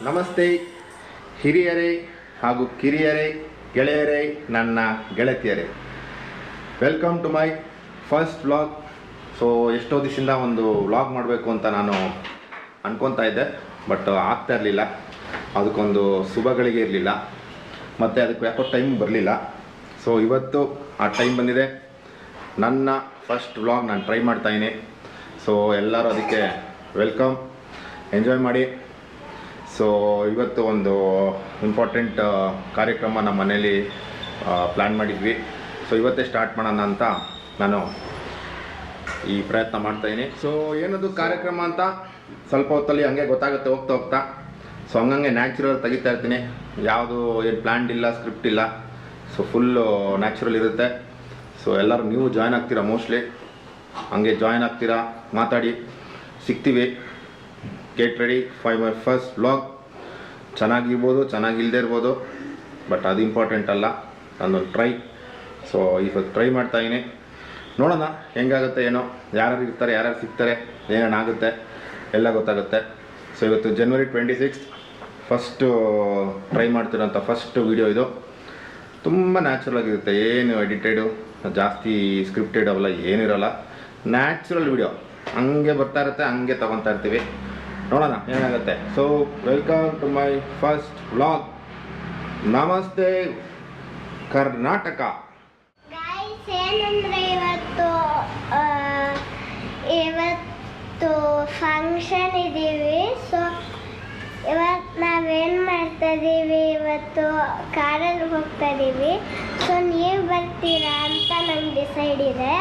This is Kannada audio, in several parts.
ನಮಸ್ತೆ ಹಿರಿಯರೇ ಹಾಗೂ ಕಿರಿಯರೇ, ಗೆಳೆಯರೇ, ನನ್ನ ಗೆಳತಿಯರೇ, welcome to my first vlog. So ಎಷ್ಟೋ ದಿವಸದಿಂದ ಒಂದು ವ್ಲಾಗ್ ಮಾಡಬೇಕು ಅಂತ ನಾನು ಅನ್ಕೊತಾ ಇದ್ದೆ, ಬಟ್ ಆಗ್ತಾ ಇರಲಿಲ್ಲ. ಅದಕ್ಕೊಂದು ಶುಭಗಳಿಗೆ ಇರಲಿಲ್ಲ, ಮತ್ತು ಅದಕ್ಕೆ ಯಾಕೋ ಟೈಮ್ ಬರಲಿಲ್ಲ. ಸೊ ಇವತ್ತು ಆ ಟೈಮ್ ಬಂದಿದೆ. ನನ್ನ ಫಸ್ಟ್ ವ್ಲಾಗ್ ನಾನು ಟ್ರೈ ಮಾಡ್ತಾಯಿದ್ದೀನಿ. ಸೊ ಎಲ್ಲರೂ ಅದಕ್ಕೆ ವೆಲ್ಕಮ್, ಎಂಜಾಯ್ ಮಾಡಿ. ಸೊ ಇವತ್ತು ಒಂದು ಇಂಪಾರ್ಟೆಂಟ್ ಕಾರ್ಯಕ್ರಮ ನಮ್ಮ ಮನೇಲಿ ಪ್ಲ್ಯಾನ್ ಮಾಡಿದ್ವಿ. ಸೊ ಇವತ್ತೇ ಸ್ಟಾರ್ಟ್ ಮಾಡೋಣ ಅಂತ ನಾನು ಈ ಪ್ರಯತ್ನ ಮಾಡ್ತಾಯಿದ್ದೀನಿ. ಸೊ ಏನದು ಕಾರ್ಯಕ್ರಮ ಅಂತ ಸ್ವಲ್ಪ ಹೊತ್ತಲ್ಲಿ ಹಂಗೆ ಗೊತ್ತಾಗುತ್ತೆ ಹೋಗ್ತಾ ಹೋಗ್ತಾ. ಸೊ ಹಂಗಂಗೆ ನ್ಯಾಚುರಲ್ ತೆಗಿತಾ ಇರ್ತೀನಿ. ಯಾವುದು ಏನು ಪ್ಲ್ಯಾನ್ಡ್ ಇಲ್ಲ, ಸ್ಕ್ರಿಪ್ಟ್ ಇಲ್ಲ. ಸೊ ಫುಲ್ಲು ನ್ಯಾಚುರಲ್ ಇರುತ್ತೆ. ಸೊ ಎಲ್ಲರೂ ನೀವು ಜಾಯ್ನ್ ಆಗ್ತೀರಾ, ಮೋಸ್ಟ್ಲಿ ಹಂಗೆ ಜಾಯ್ನ್ ಆಗ್ತೀರಾ, ಮಾತಾಡಿ ಸಿಗ್ತೀವಿ. Get ready for my first vlog. ಚೆನ್ನಾಗಿರ್ಬೋದು, ಚೆನ್ನಾಗಿಲ್ಲದೆ ಇರ್ಬೋದು, ಬಟ್ ಅದು ಇಂಪಾರ್ಟೆಂಟ್ ಅಲ್ಲ, ನಾನೊಂದು ಟ್ರೈ. ಸೊ ಇವತ್ತು ಟ್ರೈ ಮಾಡ್ತಾಯಿದ್ದೀನಿ, ನೋಡೋಣ ಹೆಂಗಾಗುತ್ತೆ ಏನೋ, ಯಾರ್ಯಾರು ಇರ್ತಾರೆ, ಯಾರ್ಯಾರು ಸಿಗ್ತಾರೆ, ಏನೇನಾಗುತ್ತೆ ಎಲ್ಲ ಗೊತ್ತಾಗುತ್ತೆ. ಸೊ ಇವತ್ತು January 26 ಫಸ್ಟು ಟ್ರೈ ಮಾಡ್ತಿರೋಂಥ ಫಸ್ಟ್ ವೀಡಿಯೋ ಇದು. ತುಂಬ ನ್ಯಾಚುರಲ್ ಆಗಿರುತ್ತೆ, ಏನು ಎಡಿಟೆಡು ಜಾಸ್ತಿ ಸ್ಕ್ರಿಪ್ಟೆಡ್ ಅವೆಲ್ಲ ಏನಿರೋಲ್ಲ. ನ್ಯಾಚುರಲ್ ವೀಡಿಯೋ ಹಂಗೆ ಬರ್ತಾ ಇರುತ್ತೆ, ಹಂಗೆ ತೊಗೊತಾ ಇರ್ತೀವಿ. ನೋಡೋಣ ಏನಾಗುತ್ತೆ. So welcome to my first vlog. ನಮಸ್ತೆ ಕರ್ನಾಟಕ. ಏನಂದರೆ ಇವತ್ತು ಫಂಕ್ಷನ್ ಇದ್ದೀವಿ. ಸೊ ಇವತ್ತು ನಾವೇನು ಮಾಡ್ತಾ ಇದ್ದೀವಿ, ಇವತ್ತು ಕಾರಲ್ಲಿ ಹೋಗ್ತಾ ಇದ್ದೀವಿ. ಸೊ ನೀವು ಬರ್ತೀರಾ ಅಂತ ನಮ್ಗೆ ಡಿಸೈಡ್ ಇದೆ.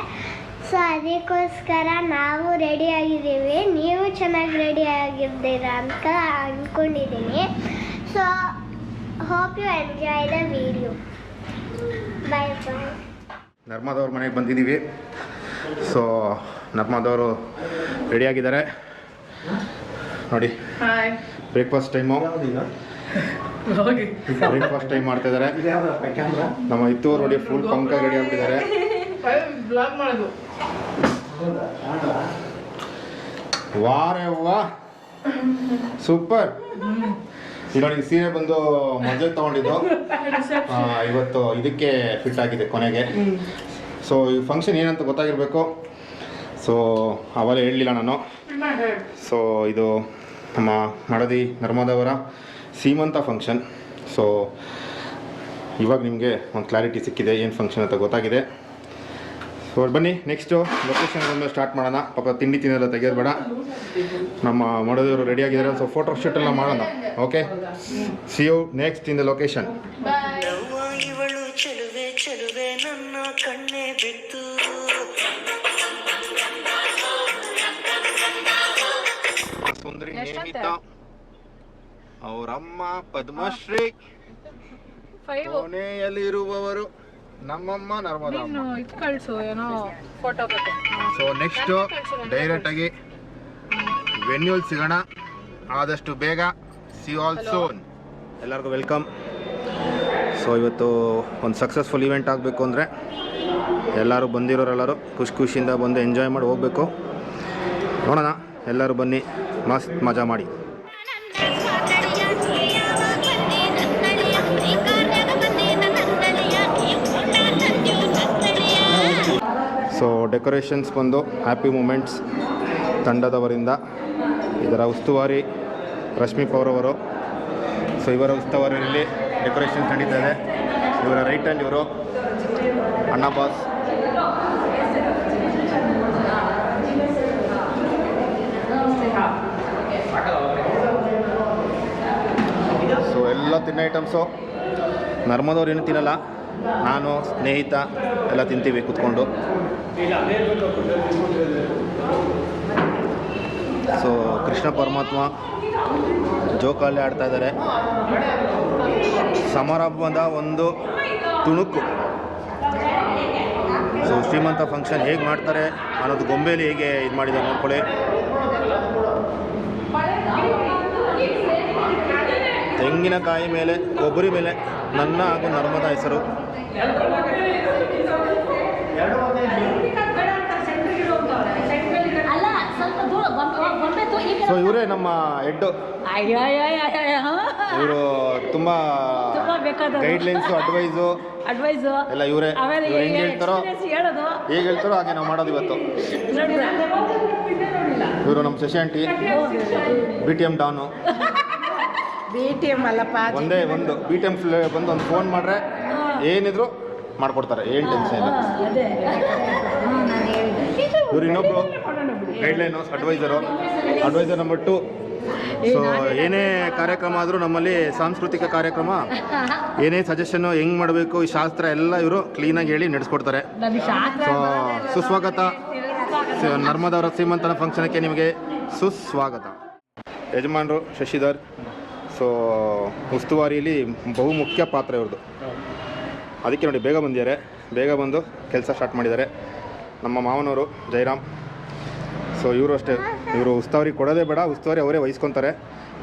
ಸೊ ಅದಕ್ಕೋಸ್ಕರ ನಾವು ರೆಡಿ ಆಗಿದ್ದೀವಿ, ನೀವು ಚೆನ್ನಾಗಿ ರೆಡಿ ಆಗಿದ್ದೀರಾ ಅಂತ ಅಂದ್ಕೊಂಡಿದ್ದೀನಿ. So hope you enjoy the video. Bye bye. ನರ್ಮದವ್ರ ಮನೆಗೆ ಬಂದಿದ್ದೀವಿ. ಸೊ ನರ್ಮದವರು ರೆಡಿಯಾಗಿದ್ದಾರೆ ನೋಡಿ. ಬ್ರೇಕ್ಫಾಸ್ಟ್ ಟೈಮು, ಬ್ರೇಕ್ಫಾಸ್ಟ್ ಟೈಮ್ ಮಾಡ್ತಿದ್ದಾರೆ. ನಮ್ಮ ಇತ್ತೂರು ನೋಡಿ ಫುಲ್ ಪಂಕ ರೆಡಿ ಆಗಿಬಿಟ್ಟಿದ್ದಾರೆ. ವಾರೇ ವಾ, ಸೂಪರ್. ನೋಡಿ ಸೀರೆ ಬಂದು ಮೊದಲು ತೊಗೊಂಡಿದ್ದು, ಇವತ್ತು ಇದಕ್ಕೆ ಫಿಟ್ ಆಗಿದೆ ಕೊನೆಗೆ. ಸೊ ಈ ಫಂಕ್ಷನ್ ಏನಂತ ಗೊತ್ತಾಗಿರಬೇಕು. ಸೊ ಅವೆಲ್ಲ ಹೇಳಲಿಲ್ಲ ನಾನು. ಸೊ ಇದು ನಮ್ಮ ಮಡದಿ ನರ್ಮದವರ ಸೀಮಂತ ಫಂಕ್ಷನ್. ಸೊ ಇವಾಗ ನಿಮಗೆ ಒಂದು ಕ್ಲಾರಿಟಿ ಸಿಕ್ಕಿದೆ, ಏನು ಫಂಕ್ಷನ್ ಅಂತ ಗೊತ್ತಾಗಿದೆ. ಸೊ ಬನ್ನಿ ನೆಕ್ಸ್ಟು ಲೊಕೇಶನ್ ಸ್ಟಾರ್ಟ್ ಮಾಡೋಣ. ಪಾಪ ತಿಂಡಿ ತಿನ್ನೋಲ್ಲ ತೆಗೆಯೋದು ನಮ್ಮ ಮಡದಿಯವರು ರೆಡಿಯಾಗಿದ್ದಾರೆ. ಸೊ ಫೋಟೋ ಶೂಟ್ ಎಲ್ಲ ಮಾಡೋಣ. Okay, see you next in the location. ಸುಂದರಿ ನೇಮಿತ, ಅವರಮ್ಮ ಪದ್ಮಶ್ರೀ, ಕೊನೆಯಲ್ಲಿರುವವರು ನಮ್ಮಮ್ಮ ನರ್ಮದಾ. ಸೊ ನೆಕ್ಸ್ಟು ಡೈರೆಕ್ಟಾಗಿ ವೆನ್ಯೂಲ್ ಸಿಗೋಣ ಆದಷ್ಟು ಬೇಗ. See all soon. ಎಲ್ಲರಿಗೂ ವೆಲ್ಕಮ್. ಸೊ ಇವತ್ತು ಒಂದು ಸಕ್ಸಸ್ಫುಲ್ ಇವೆಂಟ್ ಆಗಬೇಕು ಅಂದರೆ ಎಲ್ಲರೂ ಬಂದಿರೋರೆಲ್ಲರೂ ಖುಷಿಯಿಂದ ಬಂದು ಎಂಜಾಯ್ ಮಾಡಿ ಹೋಗಬೇಕು. ನೋಡೋಣ, ಎಲ್ಲರೂ ಬನ್ನಿ, ಮಸ್ತ್ ಮಜಾ ಮಾಡಿ. ಸೊ ಡೆಕೋರೇಷನ್ಸ್ ಬಂದು ಹ್ಯಾಪಿ ಮೂಮೆಂಟ್ಸ್ ತಂಡದವರಿಂದ. ಇದರ ಉಸ್ತುವಾರಿ ರಶ್ಮಿ ಪವರ್ ಅವರು. ಸೊ ಇವರ ಉಸ್ತುವಾರಿಯಲ್ಲಿ ಡೆಕೋರೇಷನ್ಸ್ ನಡೀತಾ ಇದೆ. ಇವರ ರೈಟ್ ಹ್ಯಾಂಡ್ ಇವರು ಅಣ್ಣ ಬಾಸ್. ಸೊ ಎಲ್ಲ ತಿನ್ನೋ ಐಟಮ್ಸು. ನರ್ಮದವ್ರು ಏನೂ ತಿನ್ನಲ್ಲ, ನಾನು ಸ್ನೇಹಿತ ಎಲ್ಲ ತಿಂತೀವಿ ಕೂತ್ಕೊಂಡು. ಸೊ ಕೃಷ್ಣ ಪರಮಾತ್ಮ ಜೋಕಾಲಿ ಆಡ್ತಾ ಇದ್ದಾರೆ. ಸಮಾರಂಭದ ಒಂದು ತುಣುಕು. ಸೊ ಶ್ರೀಮಂತ ಫಂಕ್ಷನ್ ಹೇಗೆ ಮಾಡ್ತಾರೆ ಅನ್ನೋದು ಗೊಂಬೆಲಿ ಹೇಗೆ ಇದು ಮಾಡಿದ್ದಾರೆ ನೋಡ್ಕೊಳ್ಳಿ. ತೆಂಗಿನಕಾಯಿ ಮೇಲೆ, ಕೊಬ್ಬರಿ ಮೇಲೆ ನನ್ನ ಹಾಗೂ ನರ್ಮದಾ ಹೆಸರು. ಸೊ ಇವರೇ ನಮ್ಮ ಹೆಡ್ಡು. ಅಯ್ಯೋ ಇವರು ತುಂಬ ತುಂಬ ಬೇಕಾದ ಗೈಡ್ಲೈನ್ಸು ಅಡ್ವೈಸು ಅಡ್ವೈಸು ಎಲ್ಲ ಇವರೇ ಆಮೇಲೆ ಇವ್ರು ಹೆಂಗೆ ಹೇಳ್ತಾರೋ ಹೇಳೋದು ಹೇಗೆ ಹೇಳ್ತಾರೋ ಹಾಗೆ ನಾವು ಮಾಡೋದು ಇವತ್ತು. ನೋಡಿ ಇವರು ನಮ್ಮ Shashi aunty, B T M ಡಾನು. BTM ಅಲ್ಲಪ್ಪ ಒಂದೇ ಒಂದು ಬಿ ಟಿ ಎಮ್ ಬಂದು ಒಂದು ಫೋನ್ ಮಾಡ್ರೆ ಏನಿದ್ರು ಮಾಡ್ಕೊಡ್ತಾರೆ, ಏನು ಟೆನ್ಷನ್ ಇಲ್ಲ. ಅದೇ ನಾನು ಹೇಳಿದೆ ಇವ್ರು ಇನ್ನೊಬ್ರು ಗೈಡ್ಲೈನು ಅಡ್ವೈಸರ್ ನಂಬರ್ 2. ಸೊ ಏನೇ ಕಾರ್ಯಕ್ರಮ ಆದರೂ ನಮ್ಮಲ್ಲಿ ಸಾಂಸ್ಕೃತಿಕ ಕಾರ್ಯಕ್ರಮ ಏನೇ ಸಜೆಷನ್ನು ಹೆಂಗೆ ಮಾಡಬೇಕು ಈ ಶಾಸ್ತ್ರ ಎಲ್ಲ ಇವರು ಕ್ಲೀನಾಗಿ ಹೇಳಿ ನಡೆಸ್ಕೊಡ್ತಾರೆ. ನಮಗೆ ಶಾಸ್ತ್ರ ಸೊ ಸುಸ್ವಾಗತ ನರ್ಮದವರ ಸೀಮಂತನ ಫಂಕ್ಷನ್ಗೆ ನಿಮಗೆ ಸುಸ್ವಾಗತ. ಯಜಮಾನರು ಶಶಿಧರ್. ಸೊ ಉಸ್ತುವಾರಿಯಲ್ಲಿ ಬಹುಮುಖ್ಯ ಪಾತ್ರ ಇವ್ರದ್ದು. ಅದಕ್ಕೆ ನೋಡಿ ಬೇಗ ಬಂದಿದ್ದಾರೆ, ಬೇಗ ಬಂದು ಕೆಲಸ ಸ್ಟಾರ್ಟ್ ಮಾಡಿದ್ದಾರೆ. ನಮ್ಮ ಮಾವನವರು ಜಯರಾಮ್. ಸೊ ಇವರು ಅಷ್ಟೇ, ಇವರು ಉಸ್ತುವಾರಿ ಕೊಡೋದೇ ಬೇಡ, ಉಸ್ತುವಾರಿ ಅವರೇ ವಹಿಸ್ಕೊತಾರೆ.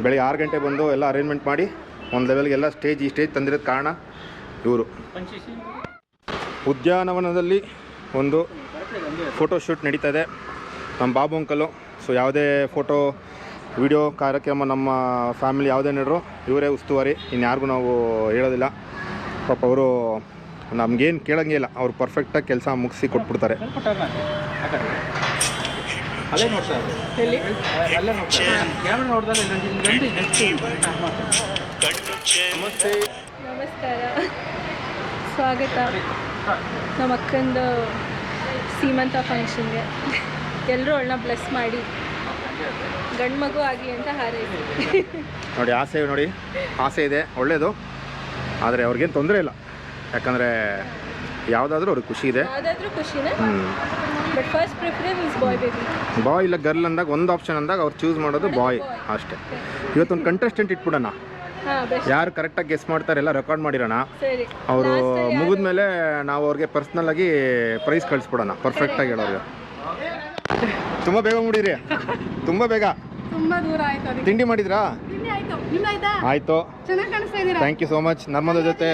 ಬೆಳಗ್ಗೆ 6 ಗಂಟೆ ಬಂದು ಎಲ್ಲ ಅರೇಂಜ್ಮೆಂಟ್ ಮಾಡಿ ಒಂದು ಲೆವೆಲ್ಗೆಲ್ಲ ಈ ಸ್ಟೇಜ್ ತಂದಿರೋದು ಕಾರಣ ಇವರು. ಉದ್ಯಾನವನದಲ್ಲಿ ಒಂದು ಫೋಟೋಶೂಟ್ ನಡೀತಾ ಇದೆ ನಮ್ಮ ಬಾಬು ಅಂಕಲು. ಸೊ ಯಾವುದೇ ಫೋಟೋ ವಿಡಿಯೋ ಕಾರ್ಯಕ್ರಮ ನಮ್ಮ ಫ್ಯಾಮಿಲಿ ಯಾವುದೇ ನಡೆದ್ರು ಇವರೇ ಉಸ್ತುವಾರಿ, ಇನ್ಯಾರಿಗೂ ನಾವು ಹೇಳೋದಿಲ್ಲ. ಪಾಪ ಅವರು ನಮಗೇನು ಕೇಳೋಂಗೇ ಇಲ್ಲ, ಅವ್ರು ಪರ್ಫೆಕ್ಟಾಗಿ ಕೆಲಸ ಮುಗಿಸಿ ಕೊಟ್ಬಿಡ್ತಾರೆ. ಅಲ್ಲೇ ನೋಡ್ತಾರೆ, ಅಲ್ಲೇ ನೋಡ್ತಾರೆ, ಕ್ಯಾಮ್ರಾ ನೋಡಿದಾಗ ನಮಸ್ತೆ. ನಮಸ್ಕಾರ, ಸ್ವಾಗತ ನಮ್ಮ ಅಕ್ಕಂದು ಸೀಮಂತ ಫಂಕ್ಷನ್ಗೆ. ಎಲ್ಲರೂ ಅವಳನ್ನ ಬ್ಲೆಸ್ ಮಾಡಿ ಗಂಡು ಮಗು ಆಗಿ ಅಂತ ಹಾರೈಸಿ. ನೋಡಿ ಆಸೆ ಇದೆ, ಒಳ್ಳೆಯದು. ಆದರೆ ಅವ್ರಿಗೇನು ತೊಂದರೆ ಇಲ್ಲ, ಯಾಕಂದರೆ ಯಾವುದಾದ್ರೂ ಅವ್ರಿಗೆ ಖುಷಿ ಇದೆ. ಯಾವುದಾದ್ರೂ ಖುಷಿನೇ, but first preference boy baby. Boy ಇಲ್ಲ ಗರ್ಲ್ ಅಂದಾಗ ಒಂದು ಆಪ್ಷನ್ ಅಂದಾಗ ಅವ್ರು ಚೂಸ್ ಮಾಡೋದು ಬಾಯ್ ಅಷ್ಟೇ. ಇವತ್ತೊಂದು ಕಂಟೆಸ್ಟೆಂಟ್ ಇಟ್ಬಿಡೋಣ, ಹಾಂ ಬೆಸ್ಟ್, ಯಾರು ಕರೆಕ್ಟಾಗಿ ಗೆಸ್ ಮಾಡ್ತಾರೆ ಎಲ್ಲ ರೆಕಾರ್ಡ್ ಮಾಡಿರೋಣ. ಸರಿ. ಅವರು ಮುಗಿದ ಮೇಲೆ ನಾವು ಅವ್ರಿಗೆ ಪರ್ಸ್ನಲ್ಲಾಗಿ ಪ್ರೈಸ್ ಕಳಿಸ್ಬಿಡೋಣ, ಪರ್ಫೆಕ್ಟಾಗಿ ಹೇಳೋರಿಗೆ. ತುಂಬ ಬೇಗ ಮುಡೀರಿ, ತುಂಬ ಬೇಗ. ತುಂಬ ದೂರ ಆಯ್ತು ಅದಕ್ಕೆ. ತಿಂಡಿ ಮಾಡಿದ್ರಾ? ಆಯ್ತು, ನಿಮ್ದು ಆಯ್ತಾ? ಆಯಿತು, ಚೆನ್ನಾಗಿ ಕಾಣಿಸ್ತಾ ಇದ್ದೀರಾ. Thank you so much. Narmada ಜೊತೆ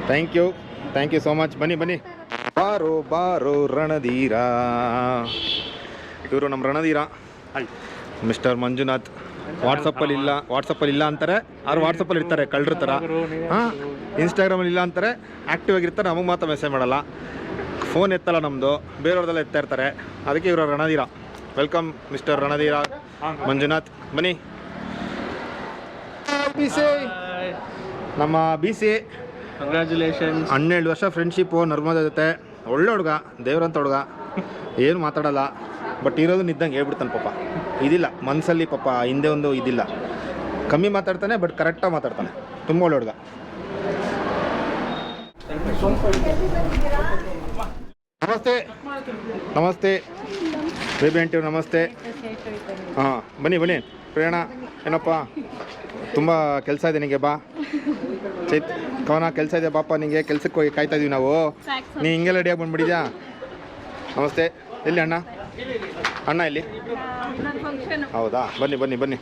ಥ್ಯಾಂಕ್ ಯು ಸೋ ಮಚ್. ಬನ್ನಿ ಬಾರೋ ರಣಧೀರ. ಇವರು ನಮ್ಮ ರಣಧೀರ ಮಿಸ್ಟರ್ ಮಂಜುನಾಥ್. ವಾಟ್ಸಪ್ಪಲ್ಲಿ ಇಲ್ಲ ಅಂತಾರೆ, ಅವ್ರು ವಾಟ್ಸಪ್ಪಲ್ಲಿ ಇರ್ತಾರೆ ಕಳ್ಳರ ಥರ. ಹಾಂ, ಇನ್ಸ್ಟಾಗ್ರಾಮಲ್ಲಿ ಇಲ್ಲ ಅಂತಾರೆ, ಆ್ಯಕ್ಟಿವ್ ಆಗಿರ್ತಾರೆ, ನಮಗೆ ಮಾತ್ರ ಮೆಸೇಜ್ ಮಾಡಲ್ಲ, ಫೋನ್ ಎತ್ತಲ್ಲ ನಮ್ಮದು, ಬೇರೆಯವ್ರದ್ದೆಲ್ಲ ಎತ್ತಾ ಇರ್ತಾರೆ. ಅದಕ್ಕೆ ಇವರು ರಣಧೀರ. Welcome mister Ranadheera Manjunath. ಬನ್ನಿ. ನಮ್ಮ BC ಕಂಗ್ರ್ಯಾಚುಲೇಷನ್ಸ್. 12 ವರ್ಷ ಫ್ರೆಂಡ್ಶಿಪ್ಪು ನರ್ಮದ ಜೊತೆ. ಒಳ್ಳೆ ಹುಡುಗ, ದೇವ್ರಂತ ಹುಡುಗ, ಏನು ಮಾತಾಡಲ್ಲ, ಬಟ್ ಇರೋದು ನಿದ್ದಂಗೆ ಹೇಳ್ಬಿಡ್ತಾನೆ ಪಾಪ. ಇದಿಲ್ಲ ಮನಸ್ಸಲ್ಲಿ ಪಾಪ, ಹಿಂದೆ ಒಂದು ಇದಿಲ್ಲ, ಕಮ್ಮಿ ಮಾತಾಡ್ತಾನೆ ಬಟ್ ಕರೆಕ್ಟಾಗಿ ಮಾತಾಡ್ತಾನೆ. ತುಂಬ ಒಳ್ಳೆ ಹುಡುಗ. ನಮಸ್ತೆ ಬೇಬಿ ಆಂಟಿ, ನಮಸ್ತೆ. ಹಾಂ ಬನ್ನಿ ಪ್ರೇರಣ. ಏನಪ್ಪ ತುಂಬ ಕೆಲಸ ಇದೆ ನಿನಗೆ, ಬಾ. ಕವನ ಕೆಲಸ ಇದೆ ಬಾಪ ನಿನಗೆ, ಕೆಲ್ಸಕ್ಕೆ ಹೋಗಿ ಕಾಯ್ತಾ ಇದೀವಿ ನಾವು. ನೀ ಹಿಂಗೆಲ್ಲ ರೆಡಿಯಾಗಿ ಬಂದ್ಬಿಟ್ಟಿದ್ಯಾ? ನಮಸ್ತೆ. ಎಲ್ಲಿ ಅಣ್ಣ ಎಲ್ಲಿ? ಹೌದಾ, ಬನ್ನಿ.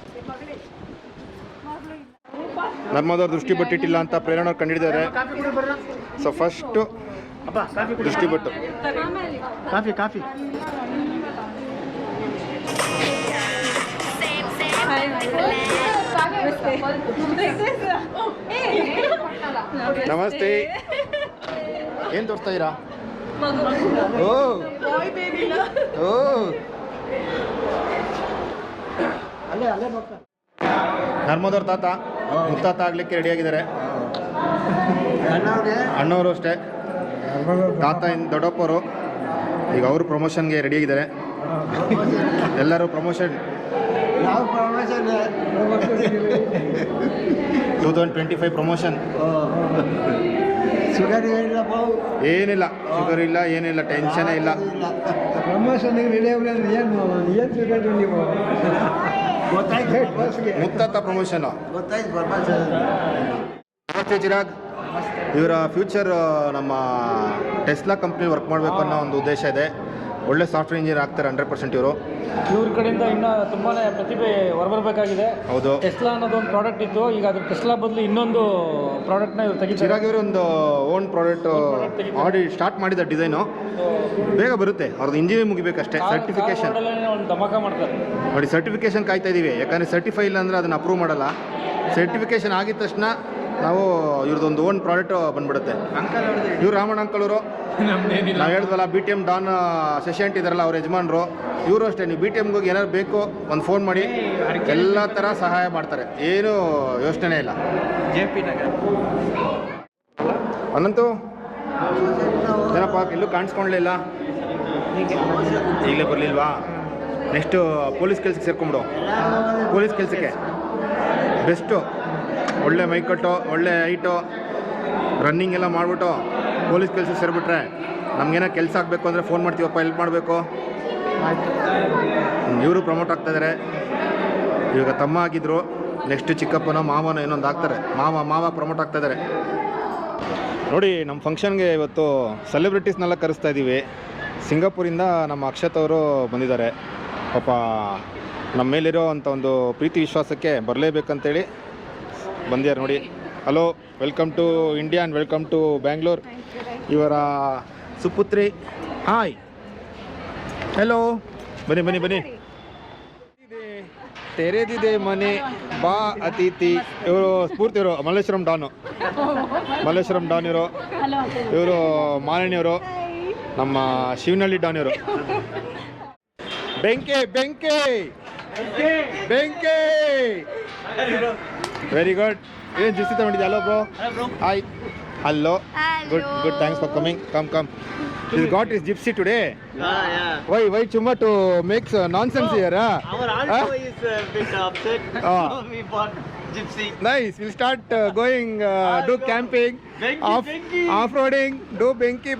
ನರ್ಮದವ್ರು ದೃಷ್ಟಿ ಬಟ್ಟಿಟ್ಟಿಲ್ಲ ಅಂತ ಪ್ರೇರಣವ್ರು ಕಂಡಿದ್ದಾರೆ. ಸೊ ಫಸ್ಟು ದೃಷ್ಟಿ ಬಟ್ಟು. ಕಾಫಿ ನಮಸ್ತೆ. ಏನು ತೋರಿಸ್ತಾ ಇದ್ದೀರಾ? ಓ ನರ್ಮದವ್ರ ತಾತ ಮುತ್ತಾತ ಆಗ್ಲಿಕ್ಕೆ ರೆಡಿಯಾಗಿದ್ದಾರೆ. ಅಣ್ಣವರು ಅಷ್ಟೇ, ತಾತ ಇನ್ನು ದೊಡ್ಡಪ್ಪವರು. ಈಗ ಅವರು ಪ್ರಮೋಷನ್ಗೆ ರೆಡಿಯಾಗಿದ್ದಾರೆ. ಎಲ್ಲರೂ ಪ್ರಮೋಷನ್ 2025 ಪ್ರಮೋಷನ್. ಏನಿಲ್ಲ, ಶುಗರ್ ಇಲ್ಲ, ಏನಿಲ್ಲ, ಟೆನ್ಷನೇ ಇಲ್ಲ. ಮುತ್ತಾತ ಪ್ರಮೋಷನ್. ನಮಸ್ತೆ ಚಿರಾಗ್. ಇವರ ಫ್ಯೂಚರ್ ನಮ್ಮ ಟೆಸ್ಲಾ ಕಂಪ್ನಿ ವರ್ಕ್ ಮಾಡಬೇಕು ಅನ್ನೋ ಒಂದು ಉದ್ದೇಶ ಇದೆ. ಒಳ್ಳೆ ಸಾಫ್ಟ್ವೇರ್ ಇಂಜಿನಿಯರ್ ಆಗ್ತಾರೆ 100% ಇವರು. ಇವ್ರ ಕಡೆಯಿಂದ ಇನ್ನೂ ತುಂಬಾ ಪ್ರತಿಭೆ ಹೊರಬರಬೇಕಾಗಿದೆ. ಹೌದು. ಟೆಸ್ಲಾ ಅನ್ನೋದು ಒಂದು ಪ್ರಾಡಕ್ಟ್ ಇತ್ತು, ಈಗ ಅದ್ರ ಟೆಸ್ಲಾ ಬದಲು ಇನ್ನೊಂದು ಪ್ರಾಡಕ್ಟ್ನ ಇವ್ರು ತೆಗಿತಾರೆ. ಚಿರಾಗ್ ಇವರು ಒಂದು ಓನ್ ಪ್ರಾಡಕ್ಟ್ ಆಲ್ರೆಡಿ ಸ್ಟಾರ್ಟ್ ಮಾಡಿದ ಡಿಸೈನು, ಬೇಗ ಬರುತ್ತೆ. ಅವ್ರದ್ದು ಇಂಜಿನಿಯರ್ ಮುಗಿಬೇಕಷ್ಟೇ. ಸರ್ಟಿಫಿಕೇಶನ್ ಒಂದು ಧಮಾಕ ಮಾಡ್ತಾರೆ ನೋಡಿ. ಸರ್ಟಿಫಿಕೇಶನ್ ಕಾಯ್ತಾ ಇದ್ದೀವಿ, ಯಾಕಂದರೆ ಸರ್ಟಿಫೈ ಇಲ್ಲ ಅಂದರೆ ಅದನ್ನು ಅಪ್ರೂವ್ ಮಾಡಲ್ಲ. ಸರ್ಟಿಫಿಕೇಶನ್ ಆಗಿದ ತಕ್ಷಣ ನಾವು ಇವ್ರದ್ದೊಂದು ಓನ್ ಪ್ರಾಡಕ್ಟ್ ಬಂದ್ಬಿಡುತ್ತೆ. ಇವ್ರು ರಾಮಣ್ಣ ಅಂಕಲವರು, ನಾವು ಹೇಳಿದ್ವಲ್ಲ BTM ಡಾನ್ ಶಶಾಂಟ್ ಇದ್ದಾರಲ್ಲ ಅವ್ರ ಯಜಮಾನ್ರು, ಇವರು ಅಷ್ಟೇ. ನೀವು BTMಗೆ ಹೋಗಿ ಏನಾದ್ರು ಬೇಕು ಒಂದು ಫೋನ್ ಮಾಡಿ, ಎಲ್ಲ ಥರ ಸಹಾಯ ಮಾಡ್ತಾರೆ, ಏನು ಯೋಚನೆ ಇಲ್ಲ. JP ನಗರ. ಅನಂತು ಏನಪ್ಪ ಎಲ್ಲೂ ಕಾಣಿಸ್ಕೊಳ್ಳಲಿಲ್ಲ, ಈಗಲೇ ಬರಲಿಲ್ವಾ? ನೆಕ್ಸ್ಟು ಪೊಲೀಸ್ ಕೆಲಸಕ್ಕೆ ಸೇರ್ಕೊಂಬಿಡು. ಪೊಲೀಸ್ ಕೆಲಸಕ್ಕೆ ಬೆಸ್ಟು. ಒಳ್ಳೆ ಮೈಕಟ್ಟು, ಒಳ್ಳೆ ಹೈಟು, ರನ್ನಿಂಗ್ ಎಲ್ಲ ಮಾಡಿಬಿಟ್ಟು ಪೊಲೀಸ್ ಕೆಲಸಕ್ಕೆ ಸೇರಿಬಿಟ್ರೆ ನಮಗೇನೋ ಕೆಲಸ ಆಗಬೇಕು ಅಂದರೆ ಫೋನ್ ಮಾಡ್ತೀವಪ್ಪ, ಹೆಲ್ಪ್ ಮಾಡಬೇಕು. ಇವರು ಪ್ರಮೋಟ್ ಆಗ್ತಾಯಿದ್ದಾರೆ. ಇವಾಗ ತಮ್ಮ ಆಗಿದ್ರು, ನೆಕ್ಸ್ಟ್ ಚಿಕ್ಕಪ್ಪನೋ ಮಾವನೋ ಏನೊಂದು ಆಗ್ತಾರೆ. ಮಾವ ಪ್ರಮೋಟ್ ಆಗ್ತಾಯಿದ್ದಾರೆ ನೋಡಿ. ನಮ್ಮ ಫಂಕ್ಷನ್ಗೆ ಇವತ್ತು ಸೆಲೆಬ್ರಿಟೀಸ್ನೆಲ್ಲ ಕರೆಸ್ತಾ ಇದ್ದೀವಿ. ಸಿಂಗಾಪುರಿಂದ ನಮ್ಮ ಅಕ್ಷತ್ ಅವರು ಬಂದಿದ್ದಾರೆ. ಪಾಪ ನಮ್ಮ ಮೇಲಿರೋ ಅಂಥ ಒಂದು ಪ್ರೀತಿ ವಿಶ್ವಾಸಕ್ಕೆ ಬರಲೇಬೇಕಂತೇಳಿ ಬಂದಿದ್ದಾರೆ ನೋಡಿ. Hello, welcome to India and welcome to Bangalore. ಇವರ ಸುಪುತ್ರಿ. ಹಾಯ್, ಹೆಲೋ, ಬನ್ನಿ. ತೆರೆದಿದೆ ಮನೆ, ಬಾ ಅತಿಥಿ. ಇವರು ಸ್ಫೂರ್ತಿ, ಇವರು ಮಲ್ಲೇಶ್ವರಂ ಡಾನ್ ಇವರು. ಇವರು ಮಾಲಿನಿಯವರು, ನಮ್ಮ ಶಿವನಹಳ್ಳಿ ಡಾನ್ ಇವರು. ಬೆಂಕಿ ವೆರಿ ಗುಡ್. ಏನು ಜಿಪ್ಸಿ ತಗೊಂಡಿದ್ದೆ? Hello bro. Hi. Hello. Good thanks for coming. Come. He's got his gypsy today. Yeah. Why Chuma to make nonsense here? Our auto is a bit upset. Ah. So we bought gypsy. Nice. We'll start going, do camping, Benki. off-roading, do benki.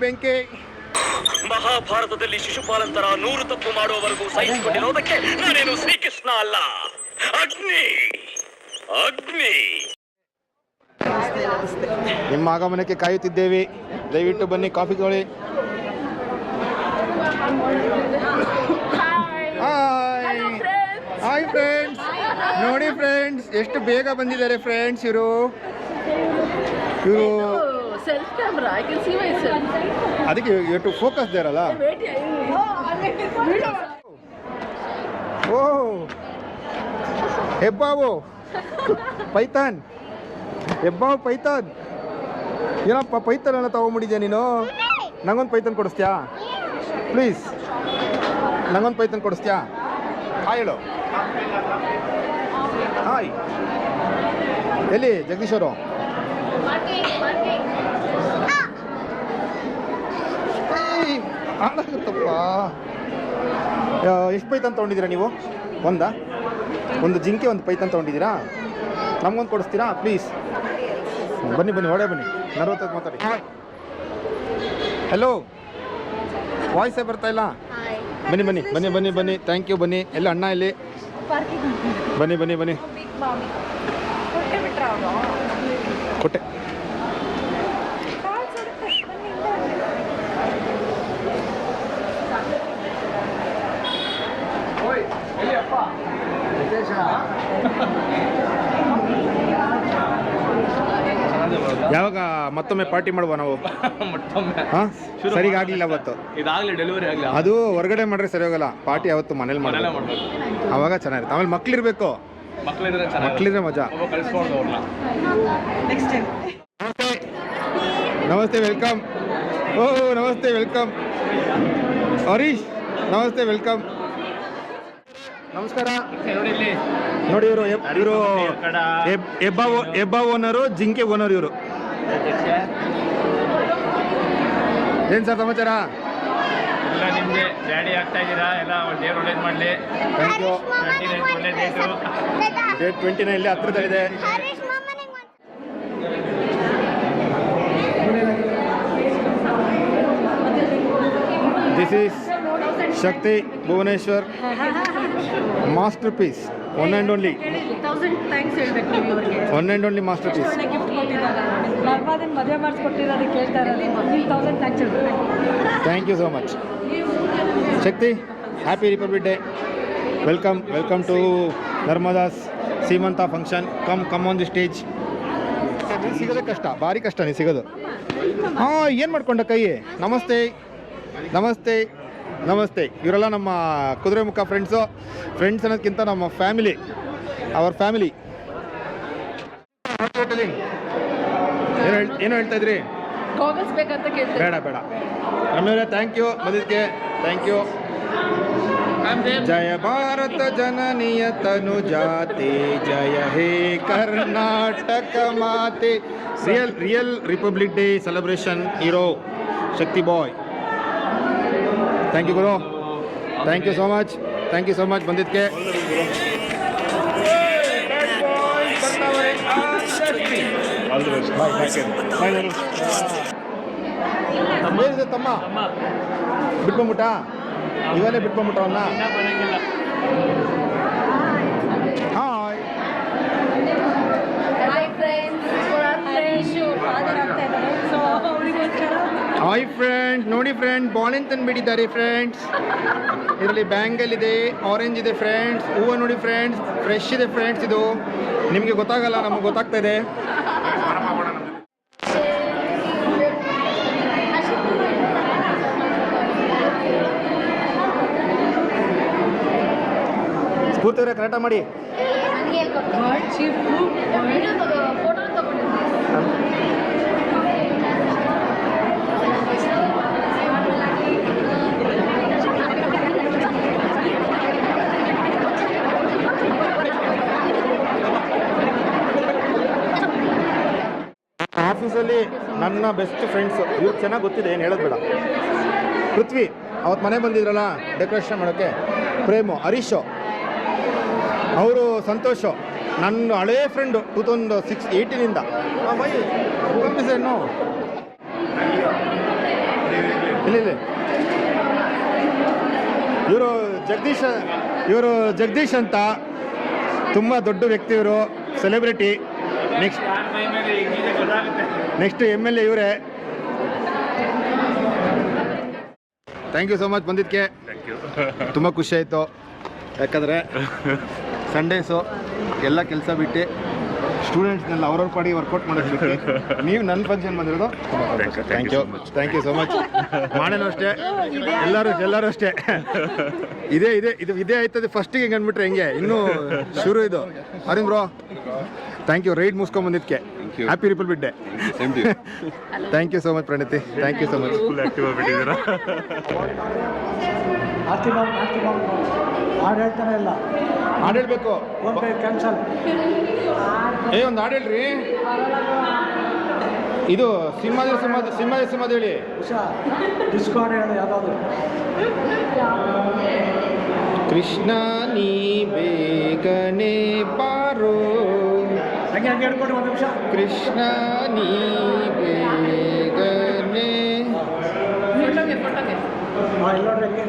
ಮಹಾಭಾರತದಲ್ಲಿ ಶಿಶುಪಾಲಂತರ 100 ತಪ್ಪು ಮಾಡುವವರೆಗೂ ಸಹಿಸಿಕೊಂಡಿರೋದಕ್ಕೆ ನಾನೇನು ಶ್ರೀಕೃಷ್ಣ ಅಲ್ಲ. ಅಗ್ನಿ. ನಿಮ್ಮ ಆಗಮನಕ್ಕೆ ಕಾಯುತ್ತಿದ್ದೇವೆ. ದಯವಿಟ್ಟು ಬನ್ನಿ, ಕಾಫಿ ತಗೊಳ್ಳಿ. Hi friends. ನೋಡಿ ಫ್ರೆಂಡ್ಸ್, ಎಷ್ಟು ಬೇಗ ಬಂದಿದ್ದಾರೆ ಫ್ರೆಂಡ್ಸ್ ಇವರು. Self camera, I can see myself. ಅದಕ್ಕೆ ಯು ಟು ಫೋಕಸ್ ದೇರಲ್ಲ. ಓ ಹೆಬ್ಬಾವು ಪೈಥಾನ್. ಏನಪ್ಪ ಪೈಥಾನ್ ಎಲ್ಲ ತಗೊಂಬಿಟ್ಟಿದ್ಯಾ ನೀನು? ನಂಗೊಂದು ಪೈಥಾನ್ ಕೊಡಿಸ್ತೀಯಾ ಪ್ಲೀಸ್? ನಂಗೊಂದು ಪೈಥಾನ್ ಕೊಡಿಸ್ತೀಯಾ? ಹಾಯ್ ಹೇಳು. ಹಾಯ್. ಎಲ್ಲಿ ಜಗದೀಶ್ ಅವರು? ಹಾಳಾಗುತ್ತಪ್ಪ. ಎಷ್ಟು ಪೈಥಾನ್ ತೊಗೊಂಡಿದ್ದೀರಾ ನೀವು? ಒಂದು ಜಿಂಕೆ, ಒಂದು ಪೈಥಾನ್ ತೊಗೊಂಡಿದ್ದೀರಾ? ನಮಗೊಂದು ಕೊಡಿಸ್ತೀರಾ ಪ್ಲೀಸ್? ಬನ್ನಿ ಒಡೆ ಬನ್ನಿ. 40 ಮಾತಾಡಿ. ಹಲೋ, ವಾಯ್ಸೇ ಬರ್ತಾ ಇಲ್ಲ. ಬನ್ನಿ. Thank you. ಬನ್ನಿ. ಎಲ್ಲ ಅಣ್ಣ ಇಲ್ಲಿ? ಬನ್ನಿ. ಕೊಟ್ಟೆ. ಯಾವಾಗ ಮತ್ತೊಮ್ಮೆ ಪಾರ್ಟಿ ಮಾಡುವ ನಾವು? ಹಾಂ, ಸರಿಗಾಗಲಿಲ್ಲ ಅವತ್ತು. ಇದಾಗಲಿ ಡೆಲಿವರಿ ಆಗಲಿ. ಅದು ಹೊರಗಡೆ ಮಾಡ್ರೆ ಸರಿ ಹೋಗಲ್ಲ. ಪಾರ್ಟಿ ಅವತ್ತು ಮನೇಲಿ ಮಾಡಬೇಕು, ಅವಾಗ ಚೆನ್ನಾಗಿರುತ್ತೆ. ಆಮೇಲೆ ಮಕ್ಳಿರ್ಬೇಕು, ಮಕ್ಳಿದ್ರೆ ಮಜಾ. ನಮಸ್ತೆ, ವೆಲ್ಕಮ್. ನಮಸ್ತೆ, ವೆಲ್ಕಮ್. ಹರೀಶ್, ನಮಸ್ತೆ, ವೆಲ್ಕಮ್. ನಮಸ್ಕಾರ. ನೋಡಿ ಇವರು ಹೆಬ್ಬಾ ಓನರು, ಜಿಂಕೆ ಓನರ್ ಇವರು. ಏನು ಸರ್ ಸಮಾಚಾರ? ಎಲ್ಲ ನಿಮಗೆ ಡ್ಯಾಡಿ ಆಗ್ತಾ ಇದ್ದೀರಾ? ಎಲ್ಲ ದೇವ್ರು ಒಳ್ಳೇದು ಮಾಡಲಿ. Thank you. 29 ಒಳ್ಳೆ ಡೇಟು. ಡೇಟ್ 29 ಹತ್ರದಲ್ಲಿದೆ. This is Shakti Bhuvaneshwar masterpiece. One and only masterpiece. ಕೊಟ್ಟಿದ್ದಾರೆ. ನರ್ಮದನ್ ಮದುವೆ ಮಾಡಿಸ್ಕೊಟ್ಟಿರೋದಕ್ಕೆ ಕೇಳ್ತಾರೆ. 1000 thanks. Thank you so much. Shakti, happy Republic Day. Welcome to Narmada's seemantha function. Come on the stage. ಸಿಗೋದೇ ಕಷ್ಟ, ಭಾರಿ ಕಷ್ಟ ನೀ ಸಿಗೋದು. ಹಾಂ, ಏನು ಮಾಡ್ಕೊಂಡ ಕೈ? ನಮಸ್ತೆ ನಮಸ್ತೆ ನಮಸ್ತೆ. ಇವರೆಲ್ಲ ನಮ್ಮ ಕುದುರೆಮುಖ ಫ್ರೆಂಡ್ಸ್ ಅನ್ನೋದಕ್ಕಿಂತ ನಮ್ಮ ಫ್ಯಾಮಿಲಿ, ಅವರ್ ಫ್ಯಾಮಿಲಿ. ಏನು ಹೇಳ್ತಾ ಇದ್ರಿ? ಗಾಗಲ್ಸ್ ಬೇಕಂತ ಕೇಳ್ತಾರೆ. ಬೇಡ ರಮ್ಯವರೇ, ಥ್ಯಾಂಕ್ ಯು ಬಂದಿದ್ದಕ್ಕೆ. Thank you. ಜಯ ಭಾರತ ಜನನಿಯ ತನು ಜಾತೆ, ಜಯ ಹೇ ಕರ್ನಾಟಕ ಮಾತೆ. Real Republic Day celebration hero Shakti boy. Thank you ಗುರು, ಥ್ಯಾಂಕ್ ಯು ಸೋ ಮಚ್ ಬಂದಿದ್ದಕ್ಕೆ. ತಮ್ಮ ಬಿಟ್ಕೊಂಬಿಟ್ಟ, ಇವನೇ ಬಿಟ್ಕೊಂಬಿಟ್ಟವನ್ನ. Hi hi friends. ನೋಡಿ ಫ್ರೆಂಡ್ಸ್, ಬಾಳೆಹಣ್ಣು ತಂದುಬಿಟ್ಟಿದ್ದಾರೆ ಫ್ರೆಂಡ್ಸ್. ಇದರಲ್ಲಿ ಬ್ಯಾಂಗಲ್ ಇದೆ, ಆರೆಂಜ್ ಇದೆ ಫ್ರೆಂಡ್ಸ್. ಹೂವು ನೋಡಿ ಫ್ರೆಂಡ್ಸ್, ಫ್ರೆಶ್ ಇದೆ ಫ್ರೆಂಡ್ಸ್. ಇದು ನಿಮಗೆ ಗೊತ್ತಾಗಲ್ಲ, ನಮಗೆ ಗೊತ್ತಾಗ್ತಾ ಇದೆ. ಸ್ಫೂರ್ತಿಯವರೇ ಕರೆಕ್ಟಾಗಿ ಮಾಡಿ. ಆಫೀಸಲ್ಲಿ ನನ್ನ ಬೆಸ್ಟ್ ಫ್ರೆಂಡ್ಸು, ಇವ್ರು ಚೆನ್ನಾಗಿ ಗೊತ್ತಿದೆ, ಏನು ಹೇಳೋದು ಬೇಡ. ಪೃಥ್ವಿ ಅವತ್ತು ಮನೆ ಬಂದಿದ್ರಲ್ಲ ಡೆಕೋರೇಷನ್ ಮಾಡೋಕ್ಕೆ, ಪ್ರೇಮು, ಹರೀಶು, ಅವರು ಸಂತೋಷು, ನನ್ನ ಹಳೇ ಫ್ರೆಂಡು 2018 ಏನು ಇಲ್ಲ ಇವರು ಜಗದೀಶ್ ಅಂತ ತುಂಬ ದೊಡ್ಡ ವ್ಯಕ್ತಿ. ಇವರು ಸೆಲೆಬ್ರಿಟಿ. ನೆಕ್ಸ್ಟ್ MLA ಇವರೇ. ಥ್ಯಾಂಕ್ ಯು ಸೋ ಮಚ್ ಬಂದಿದ್ದಕ್ಕೆ. ತುಂಬ ಖುಷಿ ಆಯಿತು. ಯಾಕಂದರೆ ಸಂಡೇಸು ಎಲ್ಲ ಕೆಲಸ ಬಿಟ್ಟು ಸ್ಟೂಡೆಂಟ್ಸ್ನೆಲ್ಲ ಅವ್ರವ್ರ ಪಾಡಿ ವರ್ಕೌಟ್ ಮಾಡೋದು. ನೀವು ನನ್ನ ಫಂಕ್ಷನ್ ಬಂದಿರೋದು. Thank you so much. ಮಾಡೋಣ ಅಷ್ಟೇ, ಎಲ್ಲರೂ ಅಷ್ಟೇ. ಇದೇ ಆಯ್ತದೆ ಫಸ್ಟಿಗೆ ಹಿಂಗೆ ಅಂದ್ಬಿಟ್ರೆ ಹೆಂಗೆ, ಇನ್ನೂ ಶುರು ಇದು. ಅರಿಂಗ್ ಬ್ರೋ, ಥ್ಯಾಂಕ್ ಯು. ರೈಡ್ ಮುಗಿಸ್ಕೊಂಬಂದಿದ್ದಕ್ಕೆ happy Republic Day. Thank you so much Pranati, thank you so much. ಹಾಡು ಹೇಳ್ತಾನೆ ಇಲ್ಲ, ಹಾಡು ಹೇಳ್ಬೇಕು. ಕ್ಯಾನ್ಸಲ್. ಒಂದು ಹಾಡು ಹೇಳ್ರಿ. ಇದು ಸಿಂಹದ ಹೇಳಿ. ಡಿಸ್ಕೋ ಹಾಡು ಹೇಳಿ ಯಾವುದಾದ್ರು. ಕೃಷ್ಣ ನೀ ಬೇಗನೆ ಬಾರೋ, ಹಂಗೆ ಹೇಳ್ಕೊಡ್ರಿ ಒಂದು ನಿಮಿಷ. ಕೃಷ್ಣ ನೀ ಬೇಗನೆ. ಹಾಂ, ಇಲ್ಲೋಡ್ರಿ ಹಂಗೆ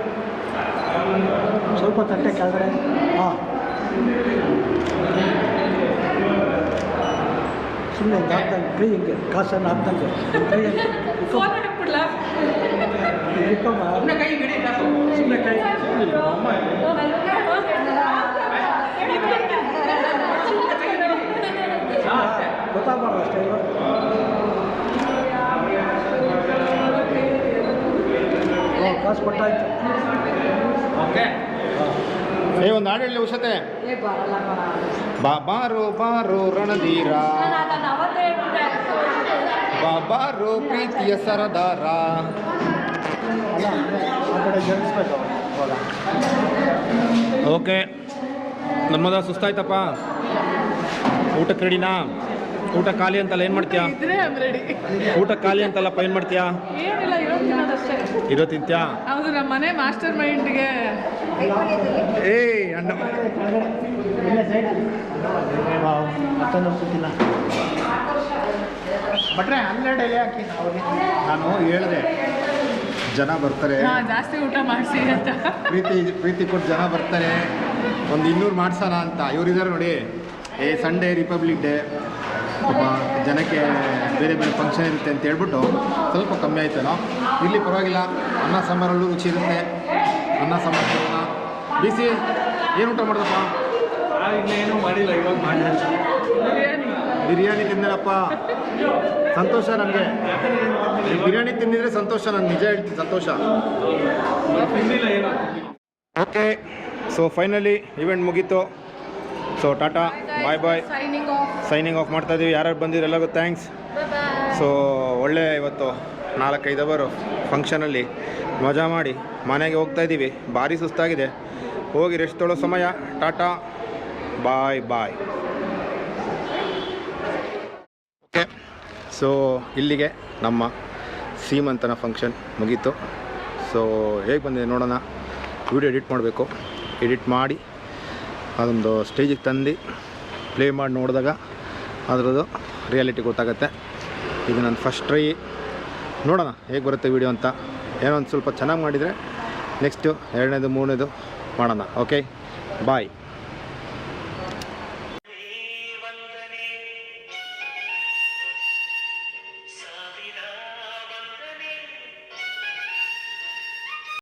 ಸ್ವಲ್ಪ ತಟ್ಟೆ ಕೆಳಗಡೆ. ಹಾಂ, ಸುಮ್ಮನೆ ಹಾಕ್ದಂಗೆ ಕೈ ಹಿಂಗೆ ಕಾಸನ್ನು ಹಾಕ್ದಂಗೆ ಸುಮ್ಮನೆ ಕೈ ಗೊತ್ತಾಗಬಾರ್ದು ಅಷ್ಟೇ. ಕಾಸು ಕೊಟ್ಟಾಯ್ತು. ಒಂದು ಹಾಡು ಹೇಳಿ ಉಷತೆ. ಬಾರೋ ಬಾರೋ ರಣಧೀರ, ಬಾರೋ ಪ್ರೀತಿಯ ಸರದಾರ. ಅಲ್ಲ, ಆ ಕಡೆ ಜಗಿಸ್ಬೇಕು. ಓಕೆ, ನಮ್ಮದ ಸುಸ್ತಾಯ್ತಪ್ಪ. ಊಟಕ್ಕೆ ರೆಡಿನಾ? ಊಟ ಖಾಲಿ ಅಂತಲ್ಲ, ಏನು ಮಾಡ್ತೀಯಾ? ಊಟ ಖಾಲಿ ಅಂತಲ್ಲಪ್ಪ, ಏನು ಮಾಡ್ತೀಯಾ? ಏನಿಲ್ಲ, ಇರೋ ತಿಂತ್ಯಾ? ಹೌದು, ನಮ್ಮ ಮನೆ ಮಾಸ್ಟರ್ ಮೈಂಡ್ಗೆ. ಅಣ್ಣ ಮತ್ತೊಂದು ಗೊತ್ತಿಲ್ಲ. ಬಟ್ರೆ 12 ಎಲೆ ಹಾಕಿ ನಾನು ಹೇಳಿದೆ, ಜನ ಬರ್ತಾರೆ, ಜಾಸ್ತಿ ಊಟ ಮಾಡಿಸಿ ಅಂತ. ಪ್ರೀತಿ ಕೊಟ್ಟು ಜನ ಬರ್ತಾರೆ, ಒಂದು 200 ಮಾಡ್ಸೋಣ ಅಂತ. ಇವರಿದ್ದಾರೆ ನೋಡಿ. ಸಂಡೇ ರಿಪಬ್ಲಿಕ್ ಡೇ, ಜನಕ್ಕೆ ಬೇರೆ ಬೇರೆ ಫಂಕ್ಷನ್ ಇರುತ್ತೆ ಅಂತ ಹೇಳ್ಬಿಟ್ಟು ಸ್ವಲ್ಪ ಕಮ್ಮಿ ಆಯ್ತೇನೋ. ಇಲ್ಲಿ ಪರವಾಗಿಲ್ಲ, ಅನ್ನ ಸಾಂಬಾರಲ್ಲೂ ರುಚಿ ಇರುತ್ತೆ. ಅನ್ನ ಸಾಂಬಾರು ಬಿಸಿ ಏನು ಊಟ ಮಾಡಿದಪ್ಪ? ಇನ್ನೇನು ಮಾಡಿಲ್ಲ, ಇವಾಗ ಮಾಡಿ. ಬಿರಿಯಾನಿ ತಿಂದನಪ್ಪ, ಸಂತೋಷ ನನಗೆ. ಬಿರಿಯಾನಿ ತಿಂದಿದ್ರೆ ಸಂತೋಷ, ನಾನು ನಿಜ ಹೇಳ್ತೀನಿ, ಸಂತೋಷ. ಓಕೆ, ಸೊ ಫೈನಲಿ ಇವೆಂಟ್ ಮುಗೀತು. ಸೊ ಟಾಟಾ, ಬಾಯ್ ಬಾಯ್, ಸೈನಿಂಗ್ ಆಫ್ ಮಾಡ್ತಾ ಇದ್ದೀವಿ. ಯಾರ್ಯಾರು ಬಂದಿರೋ ಎಲ್ಲರಿಗೂ ಥ್ಯಾಂಕ್ಸ್. ಸೊ ಒಳ್ಳೆ ಇವತ್ತು 4-5 ಅವರು ಫಂಕ್ಷನಲ್ಲಿ ಮಜಾ ಮಾಡಿ ಮನೆಗೆ ಹೋಗ್ತಾ ಇದ್ದೀವಿ. ಭಾರಿ ಸುಸ್ತಾಗಿದೆ, ಹೋಗಿ ರೆಸ್ಟ್ ತೊಗೊಳ್ಳೋ ಸಮಯ. ಟಾಟಾ, ಬಾಯ್ ಬಾಯ್. ಓಕೆ, ಸೊ ಇಲ್ಲಿಗೆ ನಮ್ಮ ಸೀಮಂತನ ಫಂಕ್ಷನ್ ಮುಗೀತು. ಸೊ ಹೇಗೆ ಬಂದಿದೆ ನೋಡೋಣ. ವಿಡಿಯೋ ಎಡಿಟ್ ಮಾಡಬೇಕು, ಎಡಿಟ್ ಮಾಡಿ ಅದೊಂದು ಸ್ಟೇಜಿಗೆ ತಂದು ಪ್ಲೇ ಮಾಡಿ ನೋಡಿದಾಗ ಅದರದ್ದು ರಿಯಾಲಿಟಿ ಗೊತ್ತಾಗುತ್ತೆ. ಇದು ನನ್ನ ಫಸ್ಟ್ ಟ್ರೈ, ನೋಡೋಣ ಹೇಗೆ ಬರುತ್ತೆ ವಿಡಿಯೋ ಅಂತ. ಏನೋ ಒಂದು ಸ್ವಲ್ಪ ಚೆನ್ನಾಗಿ ಮಾಡಿದರೆ ನೆಕ್ಸ್ಟು 2ನೇದು 3ನೇದು ಮಾಡೋಣ. ಓಕೆ, ಬಾಯ್.